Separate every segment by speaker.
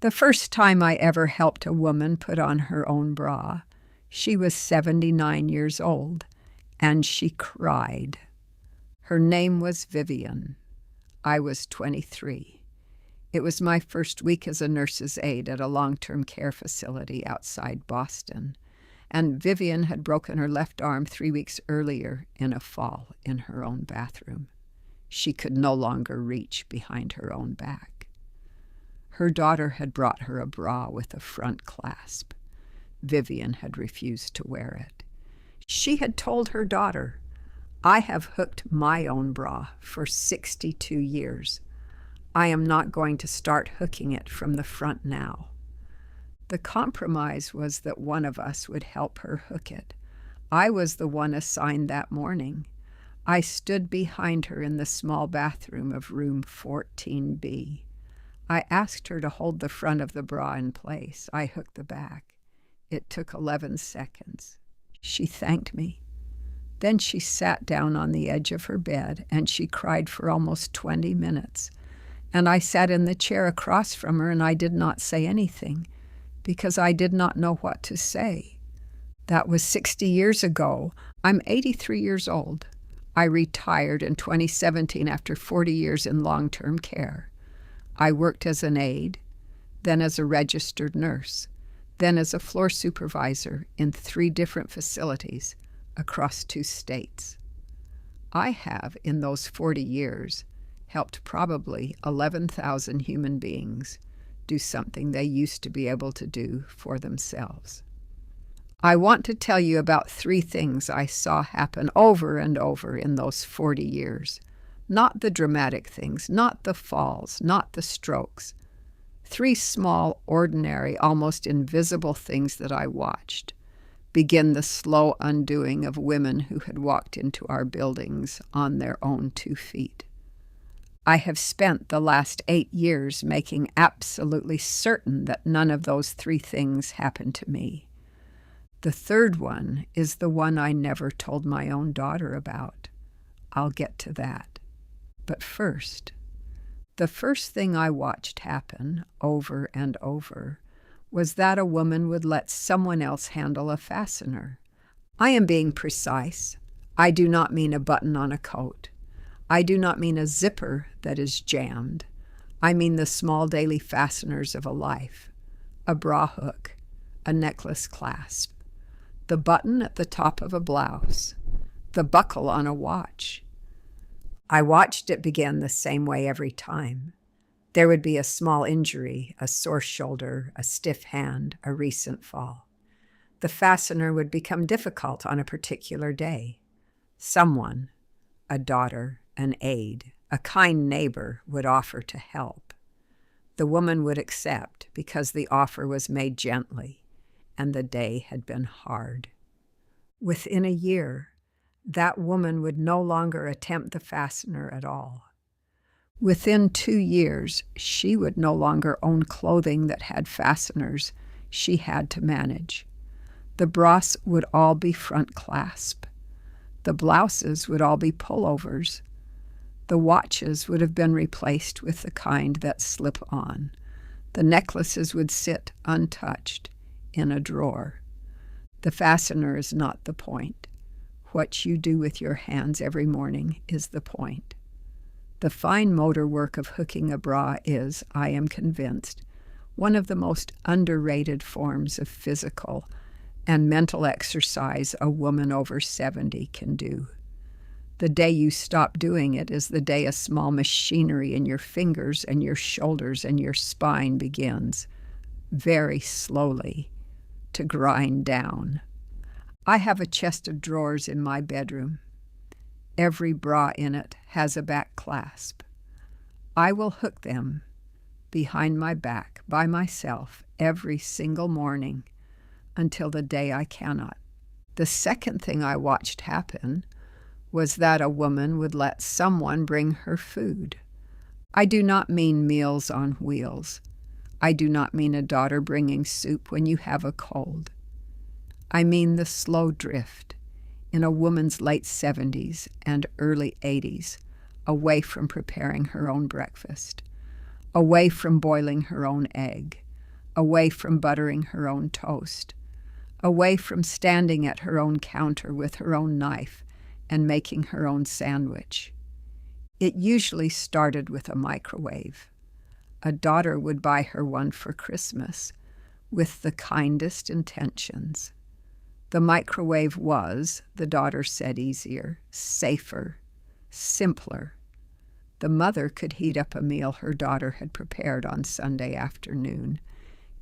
Speaker 1: The first time I ever helped a woman put on her own bra, she was 79 years old, and she cried. Her name was Vivian. I was 23. It was my first week as a nurse's aide at a long-term care facility outside Boston, and Vivian had broken her left arm 3 weeks earlier in a fall in her own bathroom. She could no longer reach behind her own back. Her daughter had brought her a bra with a front clasp. Vivian had refused to wear it. She had told her daughter, "I have hooked my own bra for 62 years. I am not going to start hooking it from the front now." The compromise was that one of us would help her hook it. I was the one assigned that morning. I stood behind her in the small bathroom of room 14B. I asked her to hold the front of the bra in place. I hooked the back. It took 11 seconds. She thanked me. Then she sat down on the edge of her bed and she cried for almost 20 minutes. And I sat in the chair across from her and I did not say anything because I did not know what to say. That was 60 years ago. I'm 83 years old. I retired in 2017 after 40 years in long-term care. I worked as an aide, then as a registered nurse, then as a floor supervisor in 3 different facilities across 2 states. I have, in those 40 years, helped probably 11,000 human beings do something they used to be able to do for themselves. I want to tell you about 3 things I saw happen over and over in those 40 years. Not the dramatic things, not the falls, not the strokes. 3 small, ordinary, almost invisible things that I watched begin the slow undoing of women who had walked into our buildings on their own 2 feet. I have spent the last 8 years making absolutely certain that none of those 3 things happened to me. The third one is the one I never told my own daughter about. I'll get to that. But first, the first thing I watched happen over and over was that a woman would let someone else handle a fastener. I am being precise. I do not mean a button on a coat. I do not mean a zipper that is jammed. I mean the small daily fasteners of a life, a bra hook, a necklace clasp, the button at the top of a blouse, the buckle on a watch. I watched it begin the same way every time. There would be a small injury, a sore shoulder, a stiff hand, a recent fall. The fastener would become difficult on a particular day. Someone, a daughter, an aide, a kind neighbor, would offer to help. The woman would accept because the offer was made gently, and the day had been hard. Within a year, that woman would no longer attempt the fastener at all. Within 2 years, she would no longer own clothing that had fasteners she had to manage. The bras would all be front clasp. The blouses would all be pullovers. The watches would have been replaced with the kind that slip on. The necklaces would sit untouched in a drawer. The fastener is not the point. What you do with your hands every morning is the point. The fine motor work of hooking a bra is, I am convinced, one of the most underrated forms of physical and mental exercise a woman over 70 can do. The day you stop doing it is the day a small machinery in your fingers and your shoulders and your spine begins, very slowly, to grind down. I have a chest of drawers in my bedroom. Every bra in it has a back clasp. I will hook them behind my back by myself every single morning until the day I cannot. The second thing I watched happen was that a woman would let someone bring her food. I do not mean meals on wheels. I do not mean a daughter bringing soup when you have a cold. I mean the slow drift in a woman's late 70s and early 80s away from preparing her own breakfast, away from boiling her own egg, away from buttering her own toast, away from standing at her own counter with her own knife and making her own sandwich. It usually started with a microwave. A daughter would buy her one for Christmas with the kindest intentions. The microwave was, the daughter said, easier, safer, simpler. The mother could heat up a meal her daughter had prepared on Sunday afternoon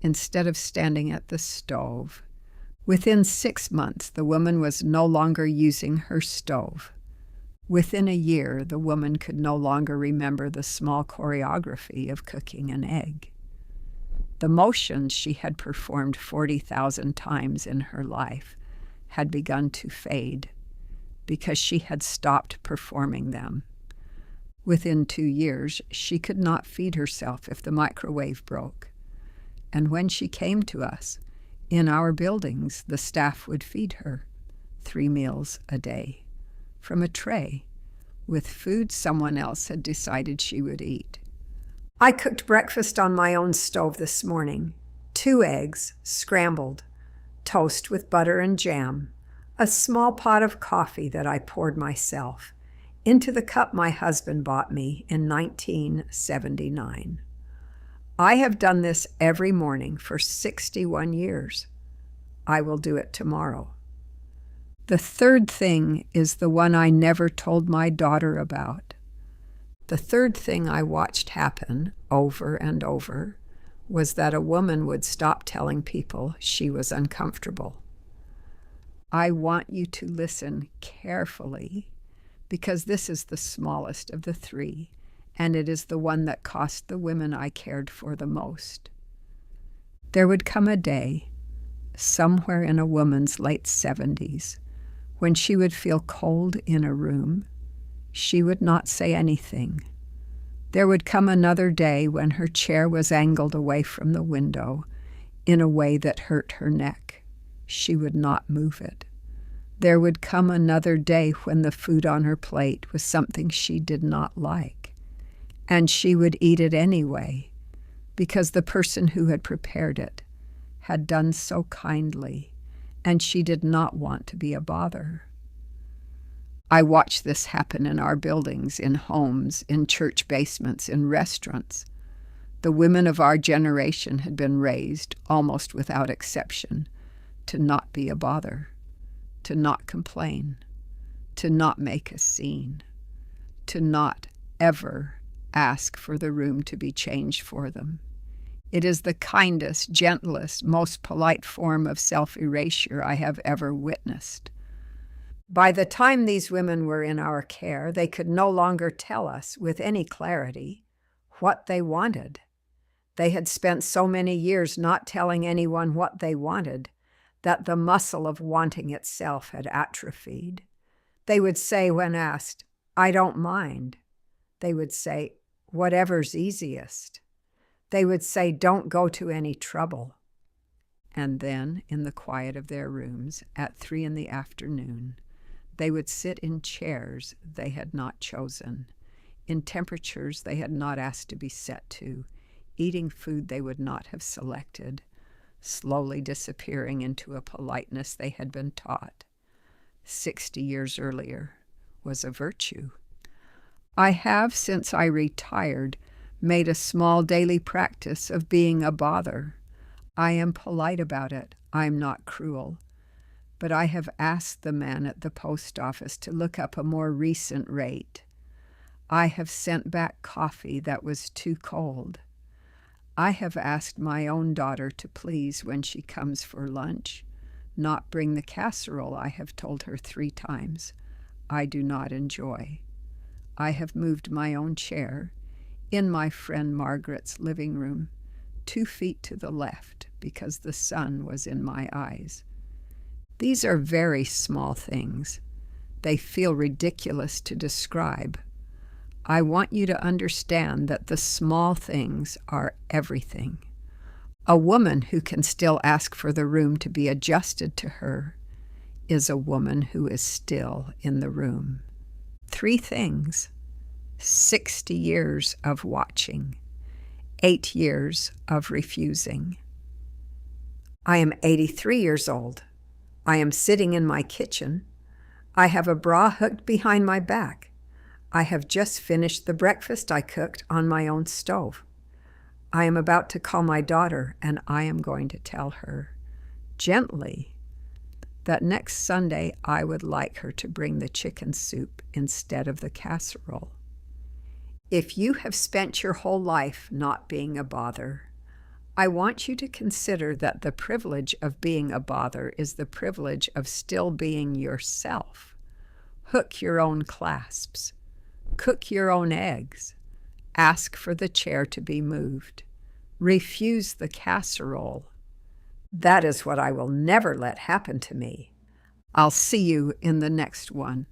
Speaker 1: instead of standing at the stove. Within 6 months, the woman was no longer using her stove. Within a year, the woman could no longer remember the small choreography of cooking an egg. The motions she had performed 40,000 times in her life had begun to fade because she had stopped performing them. Within 2 years, she could not feed herself if the microwave broke. And when she came to us, in our buildings, the staff would feed her 3 meals a day from a tray with food someone else had decided she would eat. I cooked breakfast on my own stove this morning. 2 eggs, scrambled, toast with butter and jam, a small pot of coffee that I poured myself into the cup my husband bought me in 1979. I have done this every morning for 61 years. I will do it tomorrow. The third thing is the one I never told my daughter about. The third thing I watched happen over and over was that a woman would stop telling people she was uncomfortable. I want you to listen carefully because this is the smallest of the 3, and it is the one that cost the women I cared for the most. There would come a day, somewhere in a woman's late 70s, when she would feel cold in a room. She would not say anything. There would come another day when her chair was angled away from the window in a way that hurt her neck. She would not move it. There would come another day when the food on her plate was something she did not like, and she would eat it anyway because the person who had prepared it had done so kindly, and she did not want to be a bother. I watched this happen in our buildings, in homes, in church basements, in restaurants. The women of our generation had been raised, almost without exception, to not be a bother, to not complain, to not make a scene, to not ever ask for the room to be changed for them. It is the kindest, gentlest, most polite form of self-erasure I have ever witnessed. By the time these women were in our care, they could no longer tell us with any clarity what they wanted. They had spent so many years not telling anyone what they wanted that the muscle of wanting itself had atrophied. They would say when asked, "I don't mind." They would say, "Whatever's easiest." They would say, "Don't go to any trouble." And then, in the quiet of their rooms, at 3 p.m, they would sit in chairs they had not chosen, in temperatures they had not asked to be set to, eating food they would not have selected, slowly disappearing into a politeness they had been taught 60 years earlier was a virtue. I have, since I retired, made a small daily practice of being a bother. I am polite about it. I am not cruel. But I have asked the man at the post office to look up a more recent rate. I have sent back coffee that was too cold. I have asked my own daughter to please, when she comes for lunch, not bring the casserole I have told her 3 times I do not enjoy. I have moved my own chair in my friend Margaret's living room 2 feet to the left because the sun was in my eyes. These are very small things. They feel ridiculous to describe. I want you to understand that the small things are everything. A woman who can still ask for the room to be adjusted to her is a woman who is still in the room. 3 things. 60 years of watching. 8 years of refusing. I am 83 years old. I am sitting in my kitchen. I have a bra hooked behind my back. I have just finished the breakfast I cooked on my own stove. I am about to call my daughter, and I am going to tell her, gently, that next Sunday I would like her to bring the chicken soup instead of the casserole. If you have spent your whole life not being a bother, I want you to consider that the privilege of being a bother is the privilege of still being yourself. Hook your own clasps. Cook your own eggs. Ask for the chair to be moved. Refuse the casserole. That is what I will never let happen to me. I'll see you in the next one.